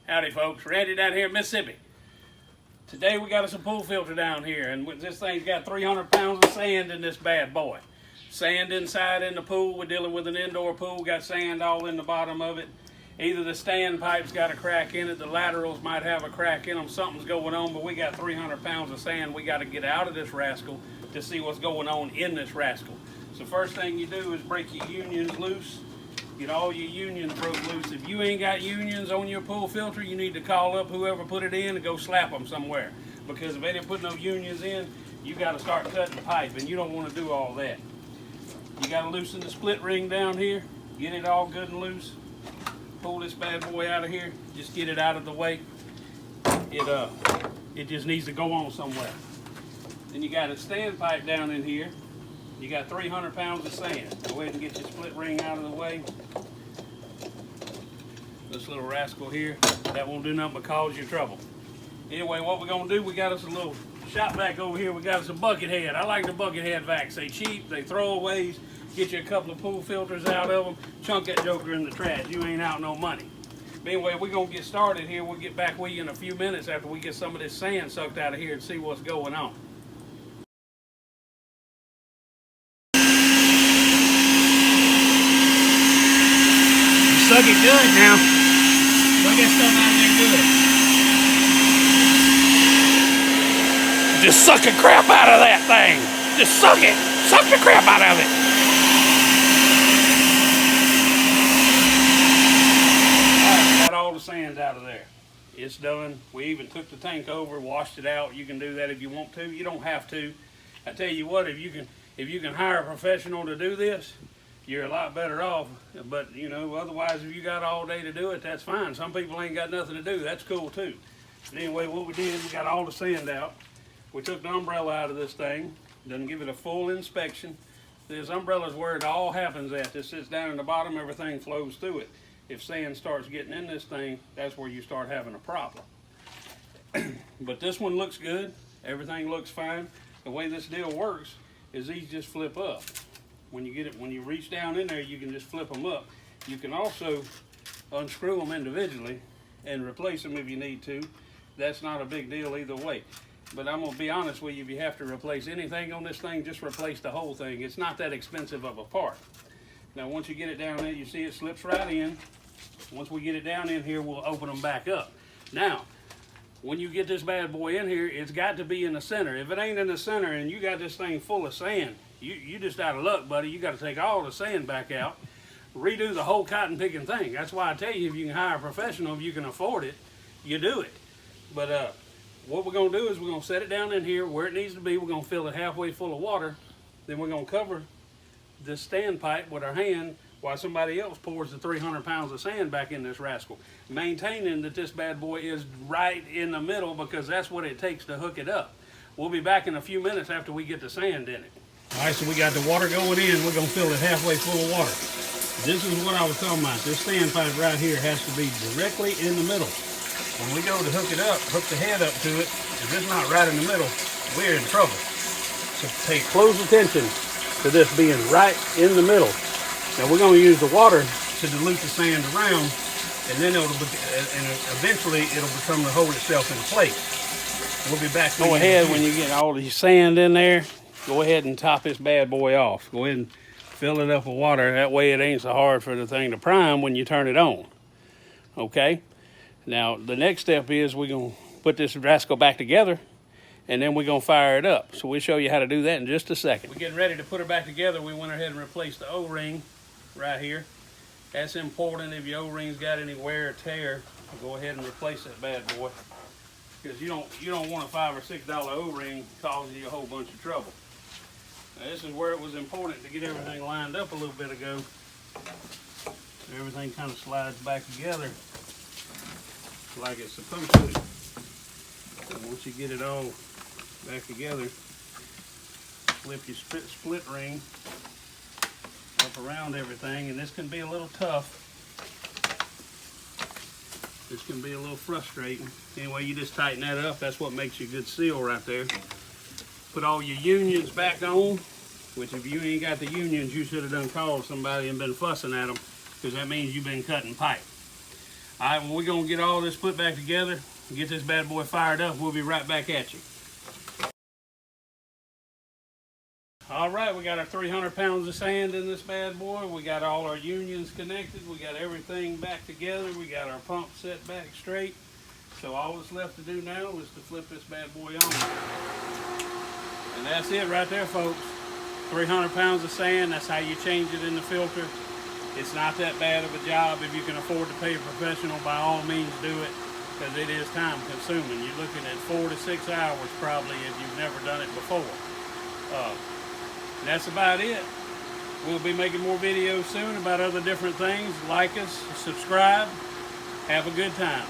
Howdy folks, Randy down here in Mississippi. Today we got us a pool filter down here, and this thing's got 300 pounds of sand in this bad boy. Sand inside in the pool. We're dealing with an indoor pool, got sand all in the bottom of it. Either the standpipe's got a crack in it, the laterals might have a crack in them, something's going on, but we got 300 pounds of sand we got to get out of this rascal to see what's going on in this rascal. So first thing you do is break your unions loose. Get all your unions broke loose. If you ain't got unions on your pool filter, you need to call up whoever put it in and go slap them somewhere. Because if they didn't put no unions in, you got to start cutting the pipe, and you don't want to do all that. You got to loosen the split ring down here, get it all good and loose. Pull this bad boy out of here, just get it out of the way. It just needs to go on somewhere. Then you got a standpipe down in here. You got 300 pounds of sand. Go ahead and get your split ring out of the way. This little rascal here, that won't do nothing but cause you trouble. Anyway, what we're gonna do, we got us a little shop vac over here. We got us a bucket head. I like the bucket head vacs. They cheap, they throwaways. Get you a couple of pool filters out of them. Chunk that joker in the trash. You ain't out no money. But anyway, we're gonna get started here. We'll get back with you in a few minutes after we get some of this sand sucked out of here and see what's going on. Suck it good now. Suck that stuff out of there good. Just suck the crap out of that thing. Just suck it. Suck the crap out of it. Alright, got all the sand out of there. It's done. We even took the tank over, washed it out. You can do that if you want to. You don't have to. I tell you what, if you can hire a professional to do this, you're a lot better off. But you know, otherwise, if you got all day to do it, that's fine. Some people ain't got nothing to do. That's cool too. But anyway, what we did, we got all the sand out. We took the umbrella out of this thing. Doesn't give it a full inspection. This umbrella is where it all happens at. This sits down in the bottom, everything flows through it. If sand starts getting in this thing, that's where you start having a problem. But this one looks good. Everything looks fine. The way this deal works is these just flip up. When you reach down in there, you can just flip them up. You can also unscrew them individually and replace them if you need to. That's not a big deal either way. But I'm gonna be honest with you, if you have to replace anything on this thing, just replace the whole thing. It's not that expensive of a part. Now once you get it down there, you see it slips right in. Once we get it down in here, we'll open them back up. Now, when you get this bad boy in here, it's got to be in the center. If it ain't in the center and you got this thing full of sand, you just out of luck, buddy. You got to take all the sand back out, redo the whole cotton picking thing. That's why I tell you, if you can hire a professional, if you can afford it, you do it. But what we're going to do is we're going to set it down in here where it needs to be. We're going to fill it halfway full of water. Then we're going to cover this standpipe with our hand while somebody else pours the 300 pounds of sand back in this rascal, maintaining that this bad boy is right in the middle, because that's what it takes to hook it up. We'll be back in a few minutes after we get the sand in it. All right, so we got the water going in. We're going to fill it halfway full of water. This is what I was talking about. This standpipe right here has to be directly in the middle. When we go to hook it up, hook the head up to it, if it's not right in the middle, we're in trouble. So pay close attention to this being right in the middle. Now we're going to use the water to dilute the sand around, and then eventually it'll become to hold itself in place. We'll be back. Go ahead when you get all the sand in there. Go ahead and top this bad boy off. Go ahead and fill it up with water. That way it ain't so hard for the thing to prime when you turn it on. Okay? Now, the next step is we're going to put this rascal back together, and then we're going to fire it up. So we'll show you how to do that in just a second. We're getting ready to put it back together. We went ahead and replaced the O-ring right here. That's important. If your O-ring's got any wear or tear, go ahead and replace that bad boy. Because you don't want a $5 or $6 O-ring causing you a whole bunch of trouble. Now, this is where it was important to get everything lined up a little bit ago. Everything kind of slides back together like it's supposed to. And once you get it all back together, flip your split ring up around everything, and this can be a little tough. This can be a little frustrating. Anyway, you just tighten that up. That's what makes you a good seal right there. Put all your unions back on, which if you ain't got the unions, you should have done called somebody and been fussing at them, because that means you've been cutting pipe. All right, well, we're gonna get all this put back together and get this bad boy fired up. We'll be right back at you. All right, we got our 300 pounds of sand in this bad boy. We got all our unions connected. We got everything back together. We got our pump set back straight. So all that's left to do now is to flip this bad boy on. And that's it right there, folks. 300 pounds of sand, that's how you change it in the filter. It's not that bad of a job. If you can afford to pay a professional, by all means do it, because it is time consuming. You're looking at 4 to 6 hours probably if you've never done it before. That's about it. We'll be making more videos soon about other different things. Like us, subscribe, have a good time.